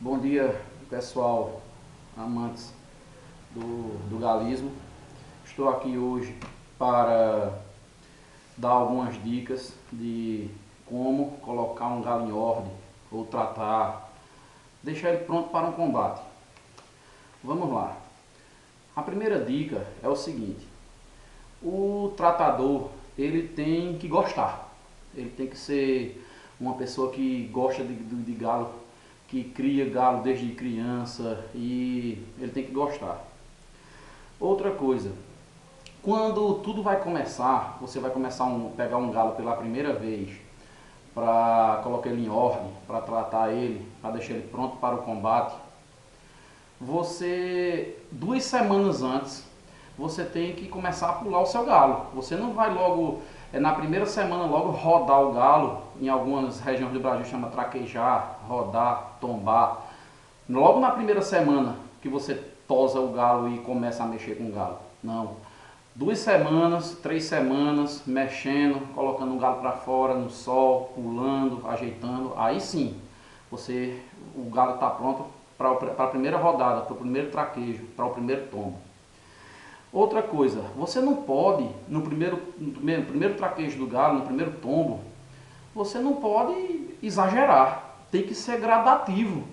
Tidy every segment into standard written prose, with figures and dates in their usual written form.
Bom dia, pessoal, amantes do galismo. Estou aqui hoje para dar algumas dicas de como colocar um galo em ordem ou tratar, deixar ele pronto para um combate. Vamos lá. A primeira dica é o seguinte: o tratador ele tem que gostar, ele tem que ser uma pessoa que gosta de galo, que cria galo desde criança, e ele tem que gostar. Outra coisa, quando tudo vai começar, você vai começar pegar um galo pela primeira vez, para colocar ele em ordem, para tratar ele, para deixar ele pronto para o combate, você 2 semanas antes você tem que começar a pular o seu galo. Você não vai logo, na primeira semana, logo rodar o galo. Em algumas regiões do Brasil chama traquejar, rodar, tombar. Logo na primeira semana que você tosa o galo e começa a mexer com o galo. Não. 2 semanas, 3 semanas, mexendo, colocando o galo para fora, no sol, pulando, ajeitando. Aí sim, o galo está pronto para a primeira rodada, para o primeiro traquejo, para o primeiro tombo. Outra coisa, você não pode, no primeiro traquejo do galo, no primeiro tombo, você não pode exagerar, tem que ser gradativo.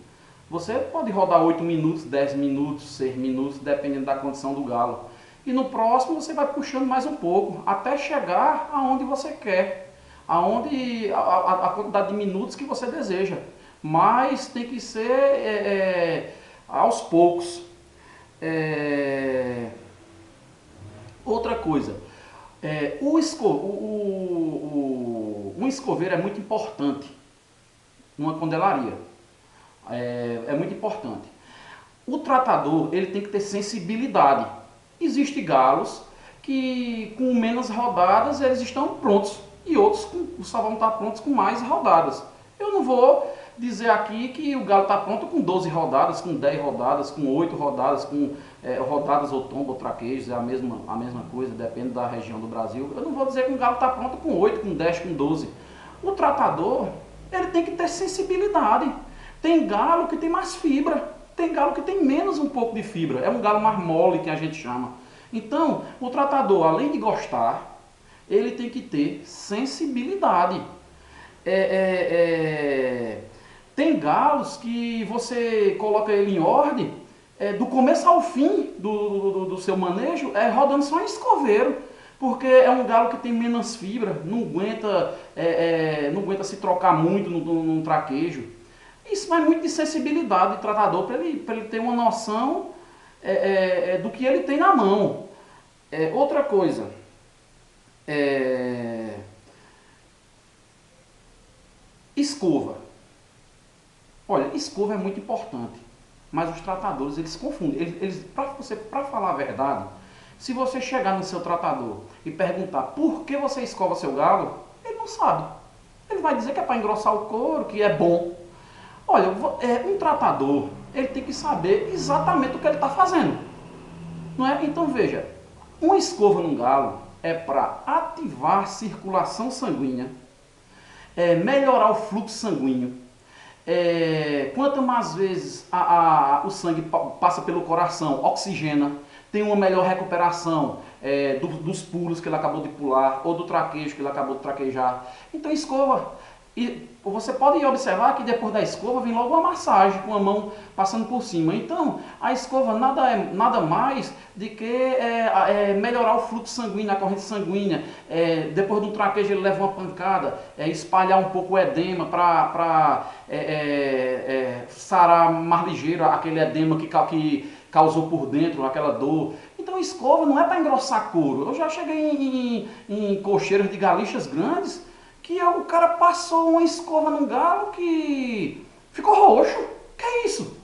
Você pode rodar 8 minutos, 10 minutos, 6 minutos, dependendo da condição do galo. E no próximo você vai puxando mais um pouco, até chegar aonde você quer, a quantidade de minutos que você deseja. Mas tem que ser aos poucos. Outra coisa, um escoveiro é muito importante numa condelaria. É muito importante. O tratador ele tem que ter sensibilidade. Existem galos que com menos rodadas eles estão prontos e outros só vão estar prontos com mais rodadas. Eu não vou dizer aqui que o galo está pronto com 12 rodadas, com 10 rodadas, com 8 rodadas, com rodadas ou tombo ou traquejos, é a mesma coisa, depende da região do Brasil. Eu não vou dizer que o galo está pronto com 8, com 10, com 12. O tratador ele tem que ter sensibilidade. Tem galo que tem mais fibra, tem galo que tem menos um pouco de fibra, é um galo mais mole que a gente chama. Então, o tratador, além de gostar, ele tem que ter sensibilidade. Tem galos que você coloca ele em ordem, do começo ao fim do seu manejo, rodando só em escoveiro, porque é um galo que tem menos fibra, não aguenta se trocar muito num traquejo. Isso vai muito de sensibilidade do tratador, para ele ter uma noção do que ele tem na mão. Outra coisa, escova. Olha, escova é muito importante, mas os tratadores eles confundem. Para falar a verdade, se você chegar no seu tratador e perguntar por que você escova seu galo, ele não sabe. Ele vai dizer que é para engrossar o couro, que é bom. Olha, um tratador, ele tem que saber exatamente o que ele está fazendo. Não é? Então veja, uma escova no galo é para ativar a circulação sanguínea, melhorar o fluxo sanguíneo. Quanto mais vezes o sangue passa pelo coração, oxigena, tem uma melhor recuperação dos pulos que ele acabou de pular, ou do traquejo que ele acabou de traquejar. Então escova. E você pode observar que depois da escova vem logo uma massagem com a mão passando por cima. Então a escova nada mais do que melhorar o fluxo sanguíneo, a corrente sanguínea. Depois do traquejo ele leva uma pancada, espalhar um pouco o edema para sarar mais ligeiro aquele edema que causou por dentro, aquela dor. Então a escova não é para engrossar couro. Eu já cheguei em cocheiros de galichas grandes que o cara passou uma escova num galo que ficou roxo. Que é isso?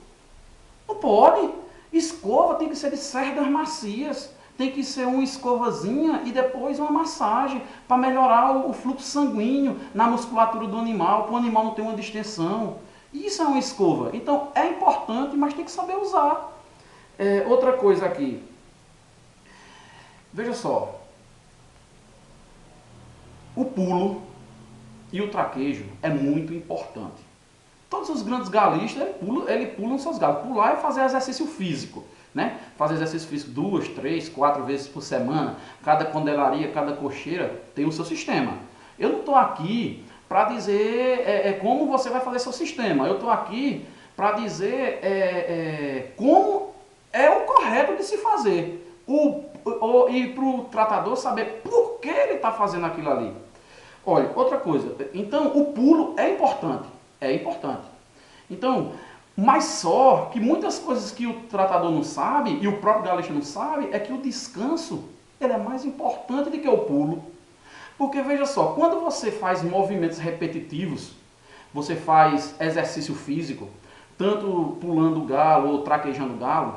Não pode. Escova tem que ser de cerdas macias. Tem que ser uma escovazinha e depois uma massagem para melhorar o fluxo sanguíneo na musculatura do animal, para o animal não ter uma distensão. Isso é uma escova. Então é importante, mas tem que saber usar. Outra coisa aqui. Veja só. O pulo e o traquejo é muito importante. Todos os grandes galistas, ele pulam seus galos. Pular é fazer exercício físico, né? Fazer exercício físico 2, 3, 4 vezes por semana. Cada candelaria, cada cocheira tem o seu sistema. Eu não estou aqui para dizer como você vai fazer seu sistema. Eu estou aqui para dizer como é o correto de se fazer. E para o tratador saber por que ele está fazendo aquilo ali. Olha, outra coisa. Então, o pulo é importante. É importante. Então, mas só que muitas coisas que o tratador não sabe, e o próprio galista não sabe, é que o descanso ele é mais importante do que o pulo. Porque veja só, quando você faz movimentos repetitivos, você faz exercício físico, tanto pulando o galo ou traquejando o galo,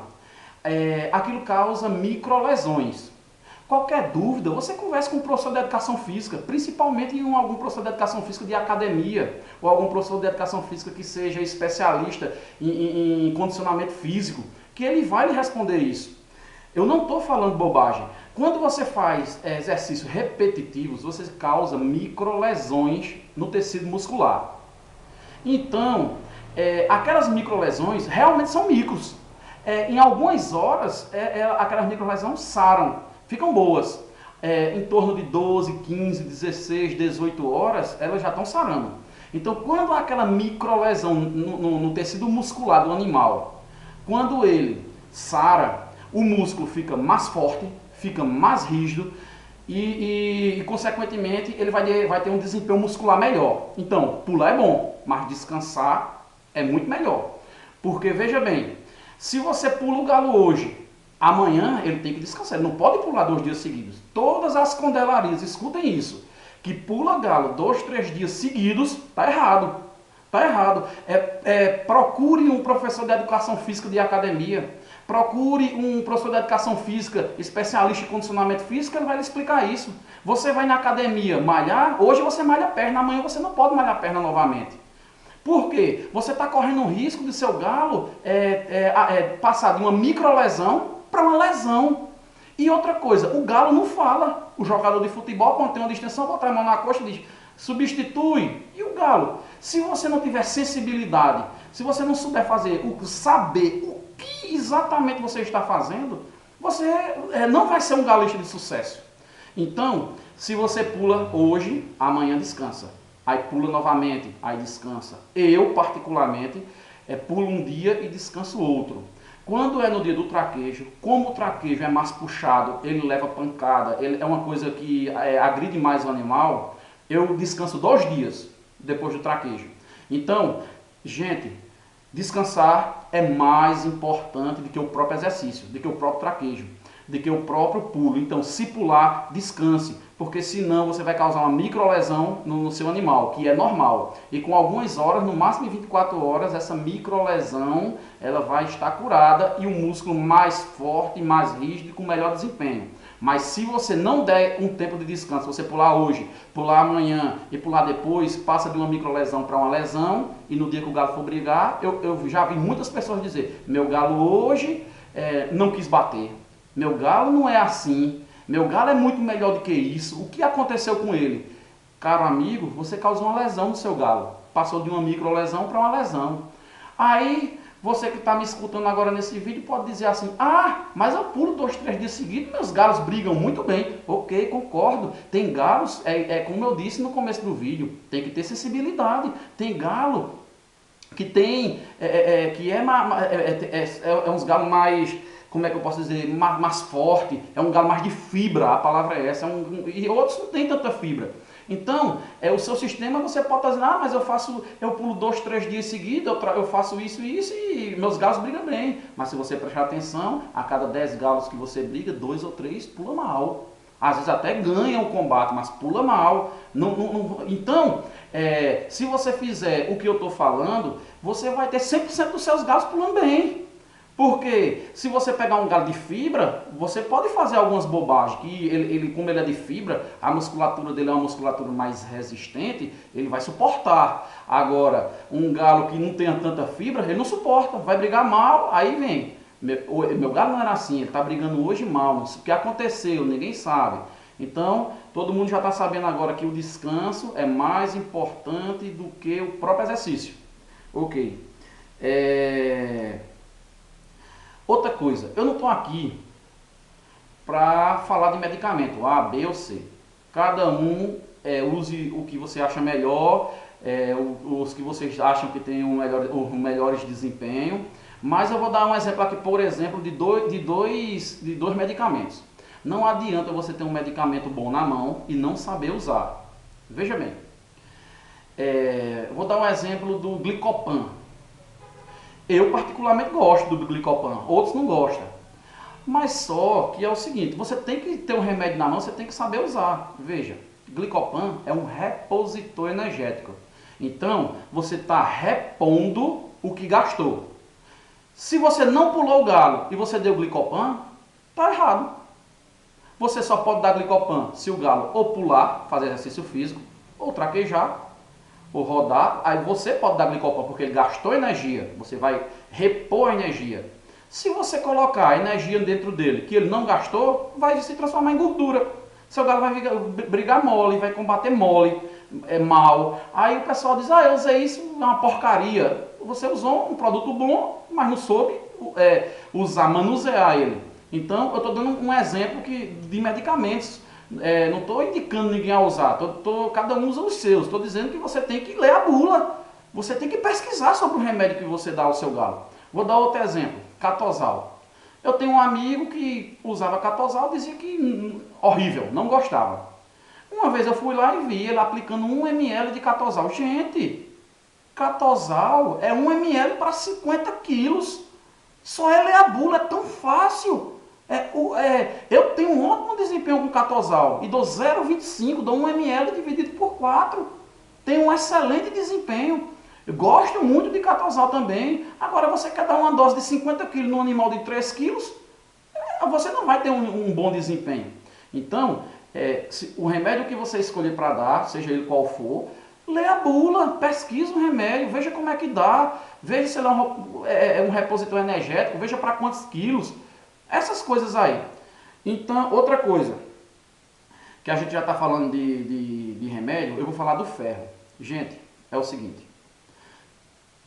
aquilo causa microlesões. Qualquer dúvida, você conversa com um professor de educação física, principalmente algum professor de educação física de academia, ou algum professor de educação física que seja especialista em condicionamento físico, que ele vai lhe responder isso. Eu não estou falando bobagem. Quando você faz exercícios repetitivos, você causa microlesões no tecido muscular. Então, aquelas microlesões realmente são micros. Em algumas horas, aquelas microlesões saram, ficam boas. Em torno de 12, 15, 16, 18 horas, elas já estão sarando. Então, quando há aquela microlesão no tecido muscular do animal, quando ele sara, o músculo fica mais forte, fica mais rígido e consequentemente, ele vai ter um desempenho muscular melhor. Então, pular é bom, mas descansar é muito melhor. Porque, veja bem, se você pula o galo hoje, amanhã ele tem que descansar. Ele não pode pular 2 dias seguidos. Todas as condelarias, escutem isso, que pula galo 2, 3 dias seguidos, está errado. Está errado. Procure um professor de educação física de academia. Procure um professor de educação física, especialista em condicionamento físico, ele vai lhe explicar isso. Você vai na academia malhar, hoje você malha a perna, amanhã você não pode malhar a perna novamente. Por quê? Você está correndo um risco de seu galo passar de uma microlesão para uma lesão. E outra coisa, o galo não fala. O jogador de futebol, quando tem uma distensão, bota a mão na costa e diz, substitui. E o galo? Se você não tiver sensibilidade, se você não souber saber o que exatamente você está fazendo, você não vai ser um galista de sucesso. Então, se você pula hoje, amanhã descansa. Aí pula novamente, aí descansa. Eu, particularmente, pulo um dia e descanso outro. Quando é no dia do traquejo, como o traquejo é mais puxado, ele leva pancada, é uma coisa que agride mais o animal, eu descanso 2 dias depois do traquejo. Então, gente, descansar é mais importante do que o próprio exercício, do que o próprio traquejo, do que o próprio pulo. Então, se pular, descanse, porque senão você vai causar uma microlesão no seu animal, que é normal. E com algumas horas, no máximo 24 horas, essa microlesão ela vai estar curada e o músculo mais forte, mais rígido e com melhor desempenho. Mas se você não der um tempo de descanso, você pular hoje, pular amanhã e pular depois, passa de uma microlesão para uma lesão, e no dia que o galo for brigar, eu já vi muitas pessoas dizer, meu galo hoje não quis bater, meu galo não é assim, meu galo é muito melhor do que isso, o que aconteceu com ele? Caro amigo, você causou uma lesão no seu galo, passou de uma microlesão para uma lesão. Aí, você que está me escutando agora nesse vídeo pode dizer assim, mas eu pulo 2, 3 dias seguidos, meus galos brigam muito bem. Ok, concordo. Tem galos, como eu disse no começo do vídeo, tem que ter sensibilidade. Tem galo que tem, uns galos mais, como é que eu posso dizer, mais forte, é um galo mais de fibra, a palavra é essa, e outros não tem tanta fibra. Então, o seu sistema você pode estar dizendo, mas eu pulo 2, 3 dias seguidos, eu faço isso e isso e meus galos brigam bem. Mas se você prestar atenção, a cada 10 galos que você briga, 2 ou 3 pula mal. Às vezes até ganha o combate, mas pula mal. Então, se você fizer o que eu estou falando, você vai ter 100% dos seus galos pulando bem. Porque se você pegar um galo de fibra, você pode fazer algumas bobagens, que como ele é de fibra, a musculatura dele é uma musculatura mais resistente, ele vai suportar. Agora, um galo que não tenha tanta fibra, ele não suporta, vai brigar mal, aí vem. Meu galo não era assim, ele está brigando hoje mal, o que aconteceu, ninguém sabe. Então, todo mundo já está sabendo agora que o descanso é mais importante do que o próprio exercício. Ok. Outra coisa, eu não estou aqui para falar de medicamento A, B ou C. Cada um use o que você acha melhor, os que vocês acham que tem os melhores desempenho. Mas eu vou dar um exemplo aqui, por exemplo, de dois medicamentos. Não adianta você ter um medicamento bom na mão e não saber usar. Veja bem, vou dar um exemplo do Glicopan. Eu particularmente gosto do Glicopan, outros não gostam. Mas só que é o seguinte, você tem que ter um remédio na mão, você tem que saber usar. Veja, Glicopan é um repositor energético. Então, você está repondo o que gastou. Se você não pulou o galo e você deu Glicopan, está errado. Você só pode dar Glicopan se o galo ou pular, fazer exercício físico, ou traquejar, ou rodar. Aí você pode dar Glicopan porque ele gastou energia, você vai repor a energia. Se você colocar a energia dentro dele que ele não gastou, vai se transformar em gordura. Seu galo vai brigar mole, vai combater mole, mal. Aí o pessoal diz, eu usei isso, é uma porcaria. Você usou um produto bom, mas não soube usar, manusear ele. Então, eu estou dando um exemplo de medicamentos. Não estou indicando ninguém a usar, cada um usa os seus. Estou dizendo que você tem que ler a bula. Você tem que pesquisar sobre o remédio que você dá ao seu galo. Vou dar outro exemplo, Catosal. Eu tenho um amigo que usava Catosal e dizia que horrível, não gostava. Uma vez eu fui lá e vi ele aplicando 1 ml de Catosal. Gente, Catosal é 1 ml para 50 quilos. Só é ler a bula, é tão fácil. Eu tenho um ótimo desempenho com Catosal e dou 0,25, dou 1 ml dividido por 4. Tenho um excelente desempenho. Eu gosto muito de Catosal também. Agora você quer dar uma dose de 50 kg num animal de 3 quilos, você não vai ter um bom desempenho. Então, o remédio que você escolher para dar, seja ele qual for, lê a bula, pesquisa o remédio, veja como é que dá, veja se ele é um repositor energético, veja para quantos quilos, essas coisas aí. Então, outra coisa, que a gente já está falando de remédio, eu vou falar do ferro. Gente, é o seguinte,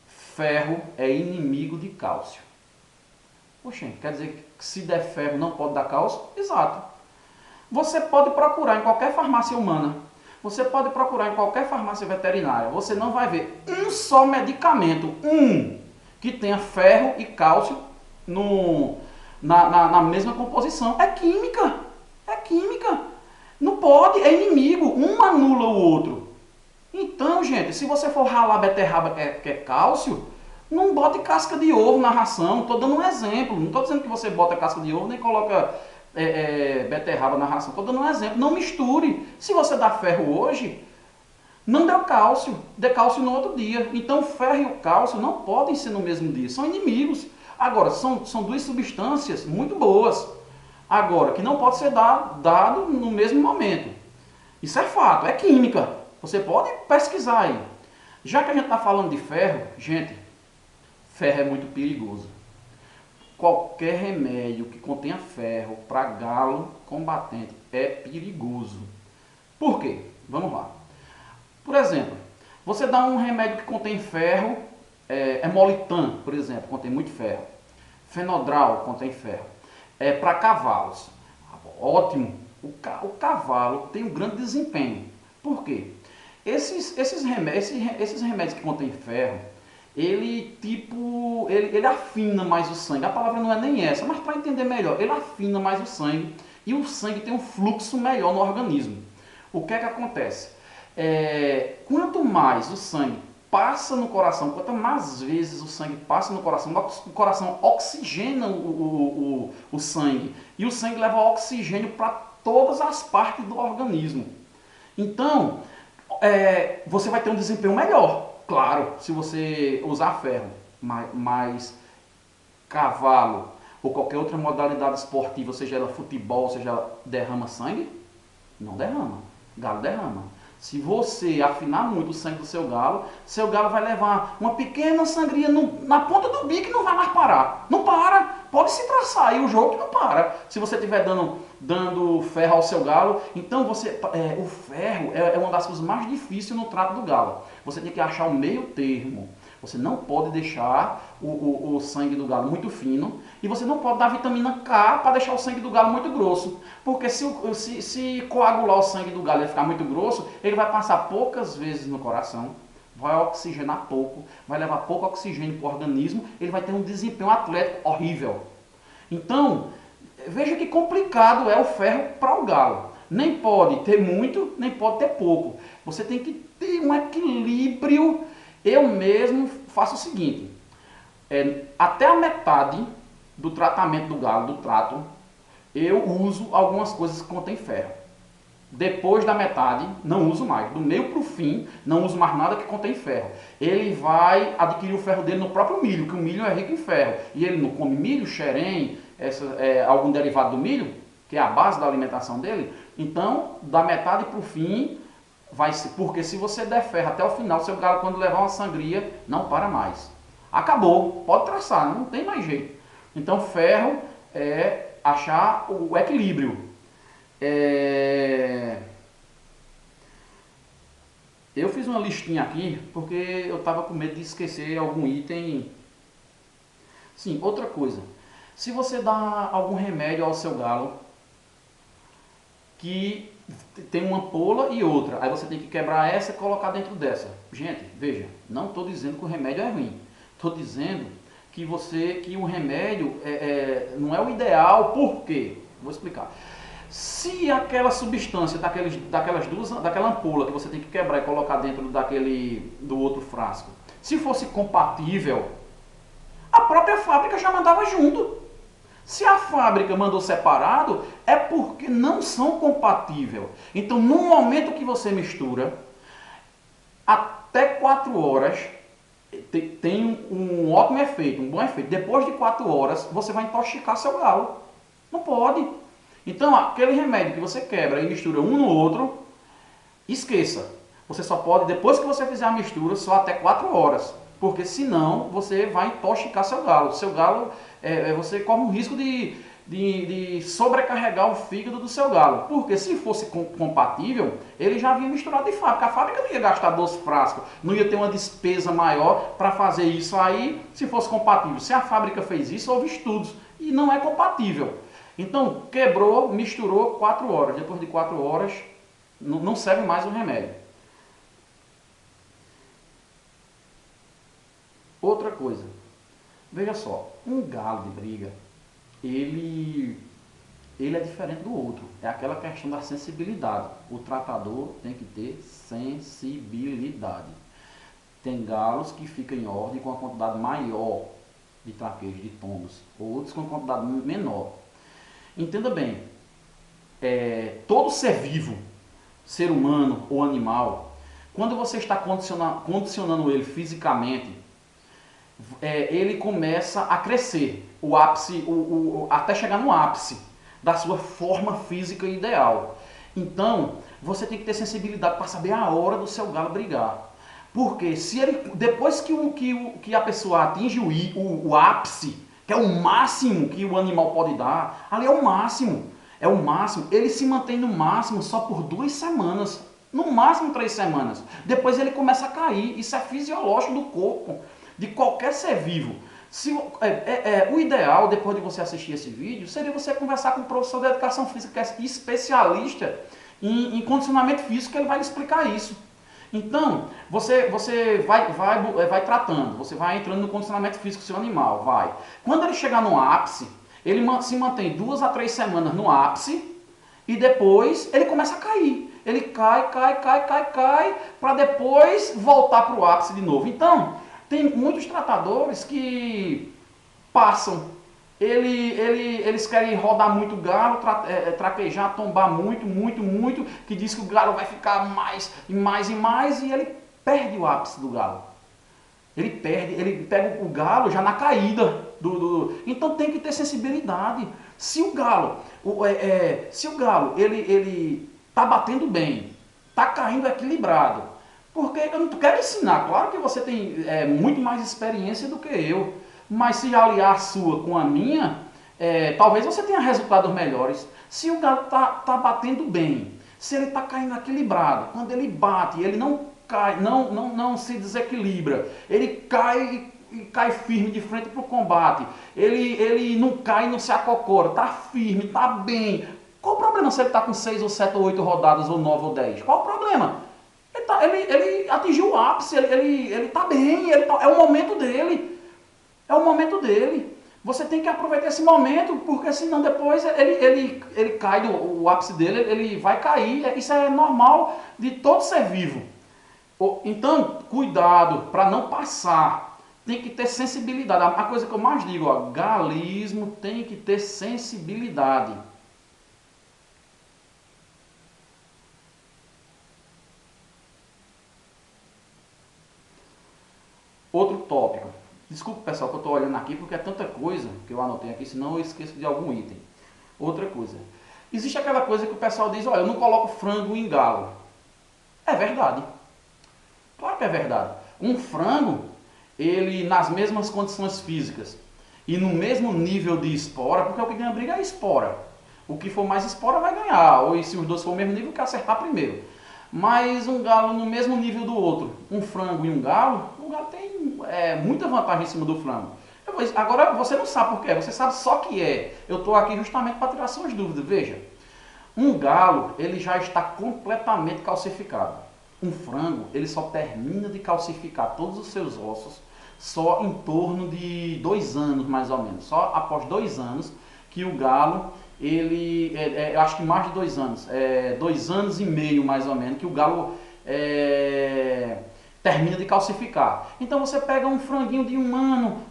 ferro é inimigo de cálcio. Poxa, quer dizer que se der ferro não pode dar cálcio? Exato. Você pode procurar em qualquer farmácia humana, você pode procurar em qualquer farmácia veterinária, você não vai ver um só medicamento, que tenha ferro e cálcio na mesma composição. É química, é química. Não pode, é inimigo, um anula o outro. Então, gente, se você for ralar beterraba que é cálcio, não bote casca de ovo na ração. Estou dando um exemplo. Não estou dizendo que você bota casca de ovo nem coloca beterraba na ração. Estou dando um exemplo. Não misture. Se você dá ferro hoje, não dê cálcio. Dê cálcio no outro dia. Então, o ferro e o cálcio não podem ser no mesmo dia. São inimigos. Agora, são duas substâncias muito boas. Agora, que não pode ser dado no mesmo momento. Isso é fato. É química. Você pode pesquisar aí. Já que a gente está falando de ferro, gente, ferro é muito perigoso. Qualquer remédio que contenha ferro para galo combatente é perigoso. Por quê? Vamos lá. Por exemplo, você dá um remédio que contém ferro, Hemolitan, por exemplo, contém muito ferro. Fenodral contém ferro. Para cavalos. Ótimo. O cavalo tem um grande desempenho. Por quê? Esses remédios que contêm ferro, ele afina mais o sangue. A palavra não é nem essa, mas para entender melhor, ele afina mais o sangue e o sangue tem um fluxo melhor no organismo. O que é que acontece? Quanto mais o sangue passa no coração, quanto mais vezes o sangue passa no coração, o coração oxigena o sangue e o sangue leva oxigênio para todas as partes do organismo. Então, você vai ter um desempenho melhor, claro, se você usar ferro, mas cavalo ou qualquer outra modalidade esportiva, seja ela futebol, seja ela derrama sangue? Não derrama, galo derrama. Se você afinar muito o sangue do seu galo vai levar uma pequena sangria na ponta do bico e não vai mais parar. Não para, pode se traçar aí o jogo que não para. Se você estiver dando ferro ao seu galo, então o ferro é uma das coisas mais difíceis no trato do galo. Você tem que achar o meio termo. Você não pode deixar o sangue do galo muito fino e você não pode dar vitamina K para deixar o sangue do galo muito grosso. Porque se coagular o sangue do galo e ficar muito grosso, ele vai passar poucas vezes no coração, vai oxigenar pouco, vai levar pouco oxigênio para o organismo, ele vai ter um desempenho atlético horrível. Então, veja que complicado é o ferro para o galo. Nem pode ter muito, nem pode ter pouco. Você tem que ter um equilíbrio. Eu mesmo faço o seguinte, até a metade do tratamento do galo, do trato, eu uso algumas coisas que contêm ferro. Depois da metade, não uso mais. Do meio para o fim, não uso mais nada que contém ferro. Ele vai adquirir o ferro dele no próprio milho, que o milho é rico em ferro. E ele não come milho, xerém, algum derivado do milho, que é a base da alimentação dele. Então, da metade para o fim, vai ser, porque se você der ferro até o final, seu galo, quando levar uma sangria, não para mais. Acabou, pode traçar, não tem mais jeito. Então, ferro é achar o equilíbrio. Eu fiz uma listinha aqui, porque eu estava com medo de esquecer algum item. Sim, outra coisa. Se você dá algum remédio ao seu galo, que tem uma ampola e outra, aí você tem que quebrar essa e colocar dentro dessa. Gente, veja, não estou dizendo que o remédio é ruim. Estou dizendo que o remédio não é o ideal. Por quê? Vou explicar. Se aquela substância daquela ampola que você tem que quebrar e colocar dentro do outro frasco, se fosse compatível, a própria fábrica já mandava junto. Se a fábrica mandou separado, é porque não são compatíveis. Então, no momento que você mistura, até 4 horas, tem um ótimo efeito, um bom efeito. Depois de 4 horas, você vai intoxicar seu galo. Não pode. Então, aquele remédio que você quebra e mistura um no outro, esqueça. Você só pode, depois que você fizer a mistura, só até 4 horas. Porque senão você vai intoxicar seu galo. Seu galo, você corre um risco de sobrecarregar o fígado do seu galo. Porque se fosse compatível, ele já vinha misturado de fábrica. A fábrica não ia gastar 12 frascos, não ia ter uma despesa maior para fazer isso aí, se fosse compatível. Se a fábrica fez isso, houve estudos. E não é compatível. Então, quebrou, misturou 4 horas. Depois de 4 horas, não serve mais o remédio. Outra coisa, veja só, um galo de briga, ele é diferente do outro. É aquela questão da sensibilidade. O tratador tem que ter sensibilidade. Tem galos que ficam em ordem com uma quantidade maior de traqueios, de tombos, outros com uma quantidade menor. Entenda bem, todo ser vivo, ser humano ou animal, quando você está condicionando ele fisicamente, ele começa a crescer, o ápice, até chegar no ápice da sua forma física ideal. Então, você tem que ter sensibilidade para saber a hora do seu galo brigar. Porque se ele, depois que a pessoa atinge o ápice, que é o máximo que o animal pode dar, ali é o máximo. É o máximo. Ele se mantém no máximo só por 2 semanas. No máximo 3 semanas. Depois ele começa a cair. Isso é fisiológico do corpo de qualquer ser vivo. O ideal, depois de você assistir esse vídeo, seria você conversar com um professor de educação física, que é especialista em condicionamento físico, que ele vai lhe explicar isso. Então, você vai tratando, você vai entrando no condicionamento físico do seu animal, vai. Quando ele chegar no ápice, ele se mantém 2 a 3 semanas no ápice e depois ele começa a cair. Ele cai, para depois voltar para o ápice de novo. Então, tem muitos tratadores que passam, eles querem rodar muito galo, traquejar, tombar muito, que diz que o galo vai ficar mais e mais, e ele perde o ápice do galo. Ele pega o galo já na caída. Então tem que ter sensibilidade. Se o galo ele tá batendo bem, tá caindo equilibrado, porque eu não quero ensinar, claro que você tem muito mais experiência do que eu, mas se aliar a sua com a minha, talvez você tenha resultados melhores. Se o galo tá batendo bem, se ele está caindo equilibrado, quando ele bate, ele não cai, não se desequilibra. Ele cai e cai firme de frente para o combate. Ele não cai e não se acocora. Está firme, está bem. Qual o problema se ele está com 6 ou 7 ou 8 rodadas, ou 9 ou 10? Qual o problema? Ele atingiu o ápice, ele está bem, é o momento dele. É o momento dele. Você tem que aproveitar esse momento, porque senão depois ele cai o ápice dele, ele vai cair. Isso é normal de todo ser vivo. Então, cuidado para não passar. Tem que ter sensibilidade. A coisa que eu mais digo, ó, galismo tem que ter sensibilidade. Outro tópico. Desculpa, pessoal, que eu estou olhando aqui, porque é tanta coisa que eu anotei aqui, senão eu esqueço de algum item. Outra coisa. Existe aquela coisa que o pessoal diz, olha, eu não coloco frango em galo. É verdade. Claro que é verdade. Um frango, ele nas mesmas condições físicas e no mesmo nível de espora, porque o que ganha briga é a espora. O que for mais espora vai ganhar, ou se os dois for o mesmo nível, quer acertar primeiro. Mas um galo no mesmo nível do outro, um frango e um galo, o galo tem muita vantagem em cima do frango. Agora você não sabe por quê, você sabe só que é. Eu estou aqui justamente para tirar suas dúvidas. Veja, um galo ele já está completamente calcificado. Um frango ele só termina de calcificar todos os seus ossos só em torno de 2 anos mais ou menos. Só após 2 anos que o galo eu acho que mais de 2 anos, 2 anos e meio mais ou menos, que o galo termina de calcificar. Então você pega um franguinho de um ano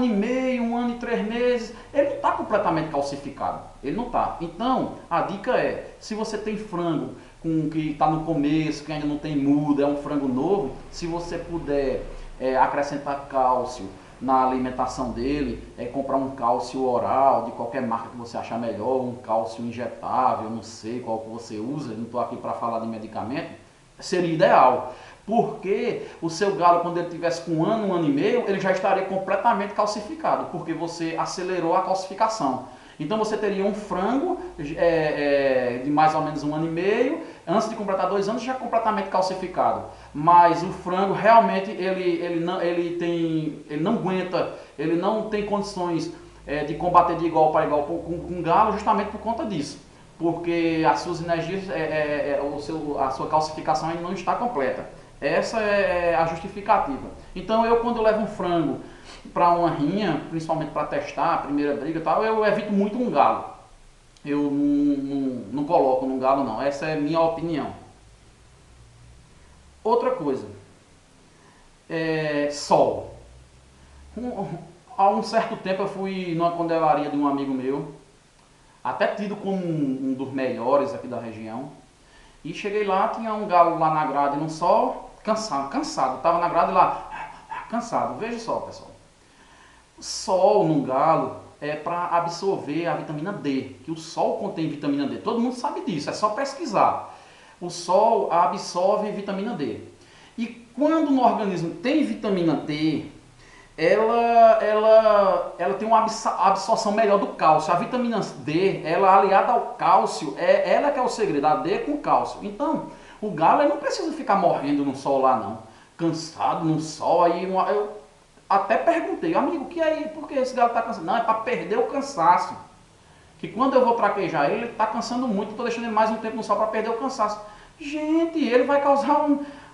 e meio, 1 ano e 3 meses, ele não está completamente calcificado, ele não está. Então a dica é, se você tem frango que está no começo, que ainda não tem muda, é um frango novo, se você puder acrescentar cálcio na alimentação dele, comprar um cálcio oral de qualquer marca que você achar melhor, um cálcio injetável, não sei qual que você usa, não estou aqui para falar de medicamento, seria ideal. Porque o seu galo, quando ele tivesse com 1 ano e meio, ele já estaria completamente calcificado, porque você acelerou a calcificação. Então você teria um frango de mais ou menos 1 ano e meio, antes de completar 2 anos já completamente calcificado. Mas o frango realmente ele não aguenta, ele não tem condições de combater de igual para igual com galo, justamente por conta disso. Porque as suas energias, a sua calcificação ainda não está completa. Essa é a justificativa. Então quando eu levo um frango para uma rinha, principalmente para testar a primeira briga e tal, eu evito muito um galo. Eu não coloco no galo não, essa é a minha opinião. Outra coisa, sol. Há um certo tempo eu fui numa condelaria de um amigo meu, até tido como um dos melhores aqui da região, e cheguei lá, tinha um galo lá na grade no sol, cansado, estava na grade lá, cansado. Veja só, pessoal, o sol no galo é para absorver a vitamina D, que o sol contém vitamina D, todo mundo sabe disso, é só pesquisar. O sol absorve vitamina D. E quando no organismo tem vitamina D, ela tem uma absorção melhor do cálcio. A vitamina D, ela aliada ao cálcio, ela que é o segredo, a D com cálcio. Então, o galo ele não precisa ficar morrendo no sol lá não, cansado no sol. Aí eu até perguntei, amigo, que aí, por que esse galo está cansado? Não, é para perder o cansaço. Que quando eu vou traquejar ele está cansando muito, estou deixando ele mais um tempo no sol para perder o cansaço. Gente, ele vai causar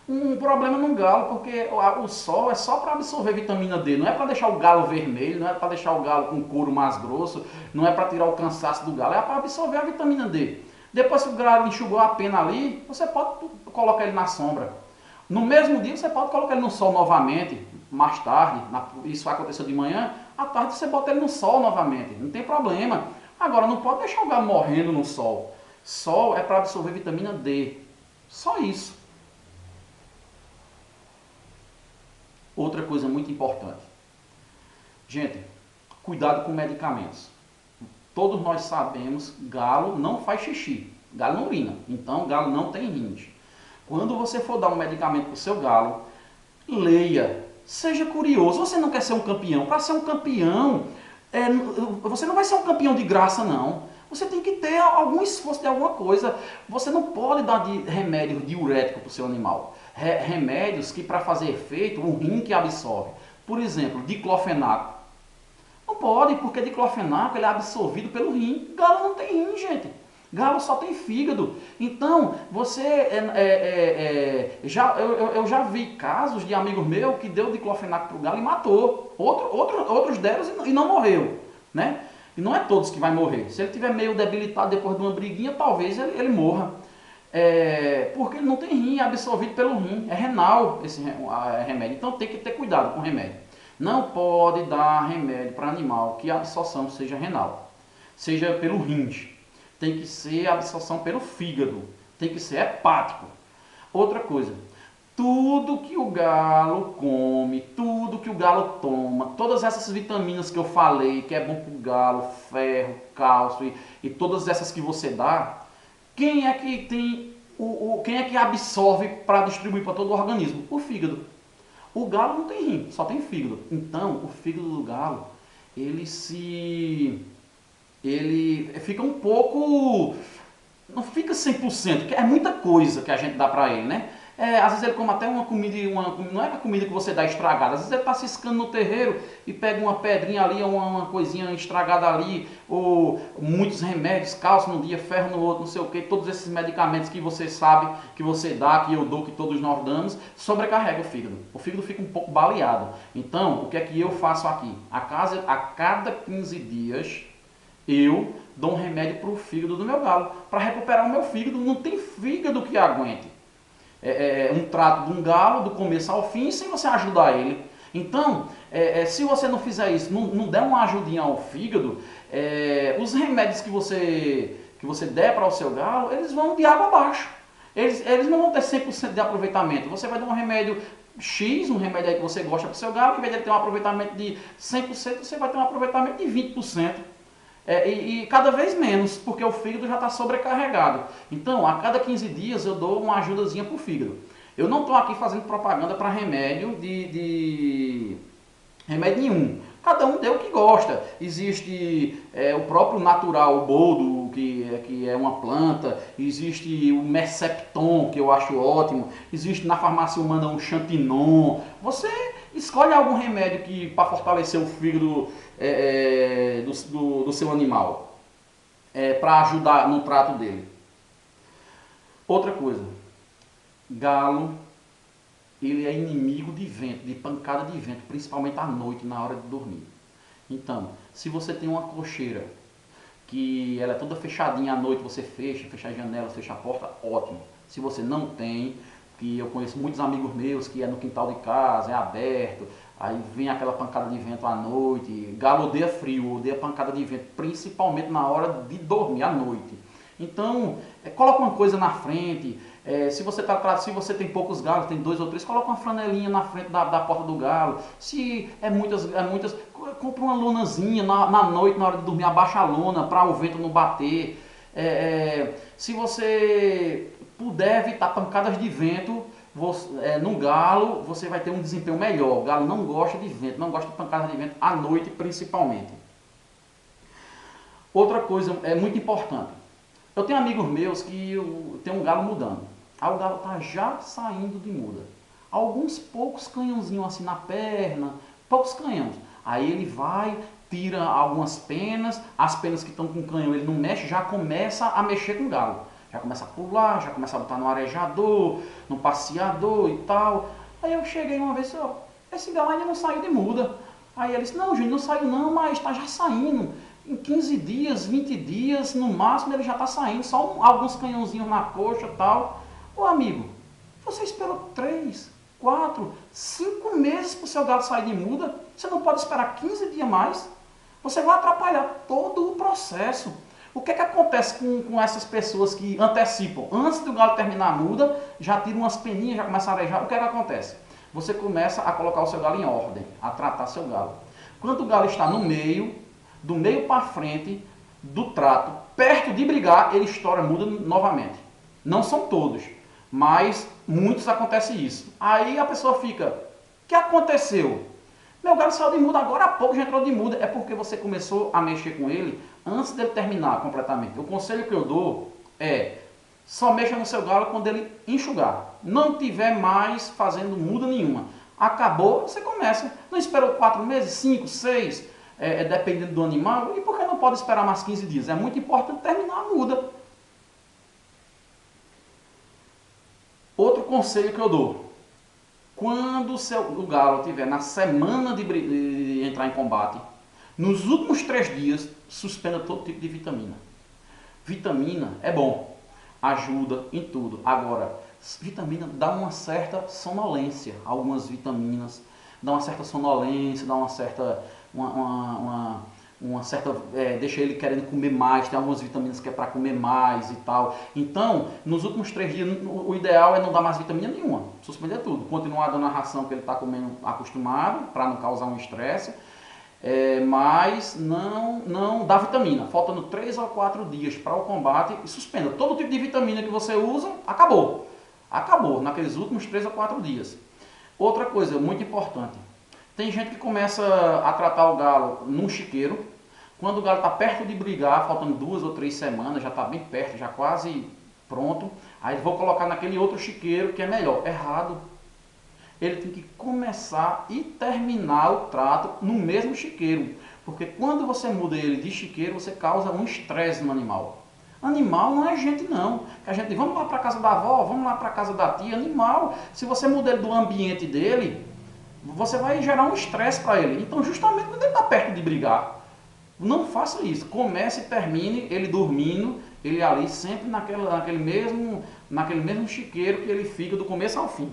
um problema no galo, porque o sol é só para absorver vitamina D, não é para deixar o galo vermelho, não é para deixar o galo com couro mais grosso, não é para tirar o cansaço do galo, é para absorver a vitamina D. Depois que o galo enxugou a pena ali, você pode colocar ele na sombra. No mesmo dia você pode colocar ele no sol novamente, mais tarde, isso aconteceu de manhã, à tarde você bota ele no sol novamente, não tem problema. Agora não pode deixar o galo morrendo no sol. Sol é para absorver vitamina D, só isso. Outra coisa muito importante. Gente, cuidado com medicamentos. Todos nós sabemos, galo não faz xixi, galo não urina, então galo não tem rins. Quando você for dar um medicamento para o seu galo, leia, seja curioso. Você não quer ser um campeão. Para ser um campeão, você não vai ser um campeão de graça não. Você tem que ter algum esforço de alguma coisa. Você não pode dar remédio diurético para o seu animal. remédios que para fazer efeito, o rim que absorve. Por exemplo, diclofenaco. Não pode, porque diclofenaco ele é absorvido pelo rim. Galo não tem rim, gente. Galo só tem fígado. Então, você... eu já vi casos de amigos meus que deu diclofenaco para o galo e matou. Outros deram e não morreu. Né? E não é todos que vai morrer. Se ele estiver meio debilitado depois de uma briguinha, talvez ele morra. Porque ele não tem rim, é absorvido pelo rim. É renal esse remédio. Então tem que ter cuidado com o remédio. Não pode dar remédio para animal que a absorção seja renal, seja pelo rins. Tem que ser absorção pelo fígado, tem que ser hepático. Outra coisa, tudo que o galo come, tudo que o galo toma, todas essas vitaminas que eu falei, que é bom para o galo, ferro, cálcio e todas essas que você dá, quem é que tem quem é que absorve para distribuir para todo o organismo? O fígado. O galo não tem rim, só tem fígado. Então, o fígado do galo, ele fica um pouco... Não fica 100%, porque é muita coisa que a gente dá pra ele, né? Às vezes ele come até uma comida, não é a comida que você dá estragada. Às vezes ele tá ciscando no terreiro e pega uma pedrinha ali, uma coisinha estragada ali, ou muitos remédios, cálcio num dia, ferro no outro, não sei o que. Todos esses medicamentos que você sabe, que você dá, que eu dou, que todos nós damos, sobrecarrega o fígado. O fígado fica um pouco baleado. Então, o que é que eu faço aqui? A cada 15 dias, eu dou um remédio para o fígado do meu galo, para recuperar o meu fígado. Não tem fígado que aguente um trato de um galo do começo ao fim sem você ajudar ele. Então, se você não fizer isso, não der uma ajudinha ao fígado, os remédios que você der para o seu galo, eles vão de água abaixo. Eles não vão ter 100% de aproveitamento. Você vai dar um remédio X, um remédio aí que você gosta para o seu galo, em vez de ele ter um aproveitamento de 100%, você vai ter um aproveitamento de 20%. E cada vez menos, porque o fígado já está sobrecarregado. Então, a cada 15 dias eu dou uma ajudazinha para o fígado. Eu não estou aqui fazendo propaganda para remédio remédio nenhum. Cada um dê o que gosta. Existe o próprio natural, o boldo, que é uma planta. Existe o Mercepton, que eu acho ótimo. Existe na farmácia humana um Chantinon. Você escolhe algum remédio para fortalecer o fígado do seu animal, para ajudar no trato dele. Outra coisa, galo, ele é inimigo de vento, de pancada de vento, principalmente à noite, na hora de dormir. Então, se você tem uma cocheira que ela é toda fechadinha à noite, você fecha a janela, fecha a porta, ótimo. Se você não tem, que eu conheço muitos amigos meus que é no quintal de casa, é aberto, aí vem aquela pancada de vento à noite. Galo odeia frio, odeia pancada de vento, principalmente na hora de dormir à noite. Então, coloca uma coisa na frente. Se você tem poucos galos, tem 2 ou 3, coloca uma flanelinha na frente da porta do galo. Se muitas, compra uma lonazinha na noite, na hora de dormir, abaixa a lona para o vento não bater. Se você puder evitar pancadas de vento no galo, você vai ter um desempenho melhor. O galo não gosta de vento, não gosta de pancadas de vento à noite principalmente. Outra coisa muito importante. Eu tenho amigos meus que tem um galo mudando. Aí o galo está já saindo de muda. Alguns poucos canhãozinhos assim na perna, poucos canhões. Aí ele vai, tira algumas penas, as penas que estão com o canhão ele não mexe, já começa a mexer com o galo. Já começa a pular, já começa a botar no arejador, no passeador e tal. Aí eu cheguei uma vez e disse, esse galo ainda não saiu de muda. Aí ele disse, não, Júnior, não saiu não, mas está já saindo. Em 15 dias, 20 dias, no máximo ele já está saindo, só alguns canhãozinhos na coxa e tal. Ô amigo, você esperou 3, 4, 5 meses para o seu galo sair de muda, você não pode esperar 15 dias mais? Você vai atrapalhar todo o processo. O que é que acontece com essas pessoas que antecipam? Antes do galo terminar a muda, já tira umas peninhas, já começa a arejar. O que é que acontece? Você começa a colocar o seu galo em ordem, a tratar seu galo. Quando o galo está no meio, do meio para frente do trato, perto de brigar, ele estoura a muda novamente. Não são todos, mas muitos acontece isso. Aí a pessoa fica, o que aconteceu? Meu galo saiu de muda, agora há pouco já entrou de muda. É porque você começou a mexer com ele antes dele terminar completamente. O conselho que eu dou é, Só mexa no seu galo quando ele enxugar. Não tiver mais fazendo muda nenhuma. Acabou, você começa. Não esperou 4 meses, 5, 6, dependendo do animal. E por que não pode esperar mais 15 dias? É muito importante terminar a muda. Outro conselho que eu dou. Quando o galo estiver na semana de entrar em combate, nos últimos 3 dias, suspenda todo tipo de vitamina. Vitamina é bom, ajuda em tudo. Agora, vitamina dá uma certa sonolência. Algumas vitaminas dão uma certa sonolência, dá uma certa... deixa ele querendo comer mais. Tem algumas vitaminas que é para comer mais e tal. Então, nos últimos 3 dias, o ideal é não dar mais vitamina nenhuma. Suspender tudo. Continuar dando a ração que ele está comendo acostumado, para não causar um estresse. Mas não dá vitamina. Faltando 3 ou 4 dias para o combate e suspenda. Todo tipo de vitamina que você usa, acabou. Acabou naqueles últimos 3 ou 4 dias. Outra coisa muito importante. Tem gente que começa a tratar o galo num chiqueiro. Quando o galo está perto de brigar, faltando 2 ou 3 semanas, já está bem perto, já quase pronto. Aí vou colocar naquele outro chiqueiro que é melhor. Errado. Ele tem que começar e terminar o trato no mesmo chiqueiro. Porque quando você muda ele de chiqueiro, você causa um estresse no animal. Animal não é gente não. A gente diz, vamos lá para casa da avó, vamos lá para casa da tia. Animal, se você muda ele do ambiente dele, você vai gerar um estresse para ele. Então, justamente quando ele está perto de brigar, não faça isso. Comece e termine ele dormindo, ele ali sempre naquele mesmo chiqueiro que ele fica do começo ao fim.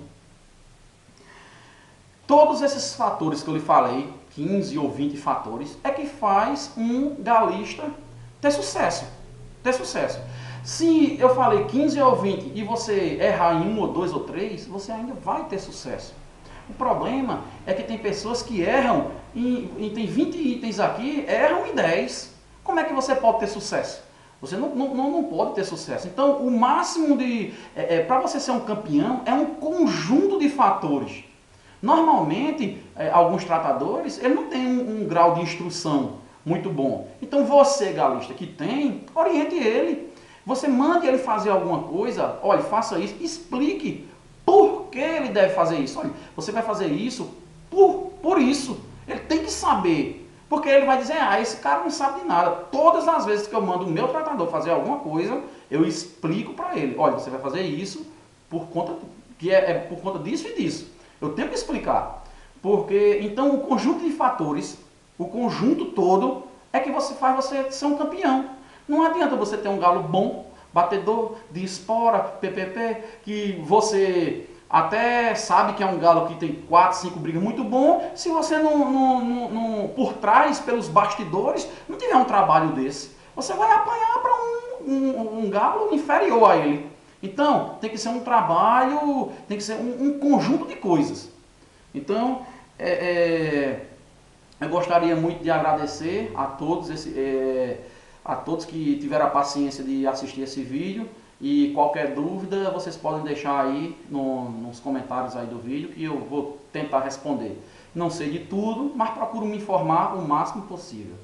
Todos esses fatores que eu lhe falei, 15 ou 20 fatores, é que faz um galista ter sucesso. Ter sucesso. Se eu falei 15 ou 20 e você errar em 1 ou 2 ou 3, você ainda vai ter sucesso. O problema é que tem pessoas que erram, e tem 20 itens aqui, erram em 10. Como é que você pode ter sucesso? Você não pode ter sucesso. Então, o máximo para você ser um campeão, é um conjunto de fatores. Normalmente, alguns tratadores, ele não tem um grau de instrução muito bom. Então você, galista, que tem, oriente ele. Você mande ele fazer alguma coisa, olha, faça isso, explique por que ele deve fazer isso. Olha, você vai fazer isso por isso. Ele tem que saber. Porque ele vai dizer, esse cara não sabe de nada. Todas as vezes que eu mando o meu tratador fazer alguma coisa, eu explico para ele. Olha, você vai fazer isso por conta disso e disso. Eu tenho que explicar. Porque, então, o conjunto de fatores, o conjunto todo, é que faz você ser um campeão. Não adianta você ter um galo bom, batedor, de espora, PPP, que você até sabe que é um galo que tem 4, 5 brigas muito bom, se você por trás, pelos bastidores, não tiver um trabalho desse. Você vai apanhar para um galo inferior a ele. Então, tem que ser um trabalho, tem que ser um conjunto de coisas. Então, eu gostaria muito de agradecer a todos que tiveram a paciência de assistir esse vídeo. E qualquer dúvida, vocês podem deixar aí nos comentários aí do vídeo, que eu vou tentar responder. Não sei de tudo, mas procuro me informar o máximo possível.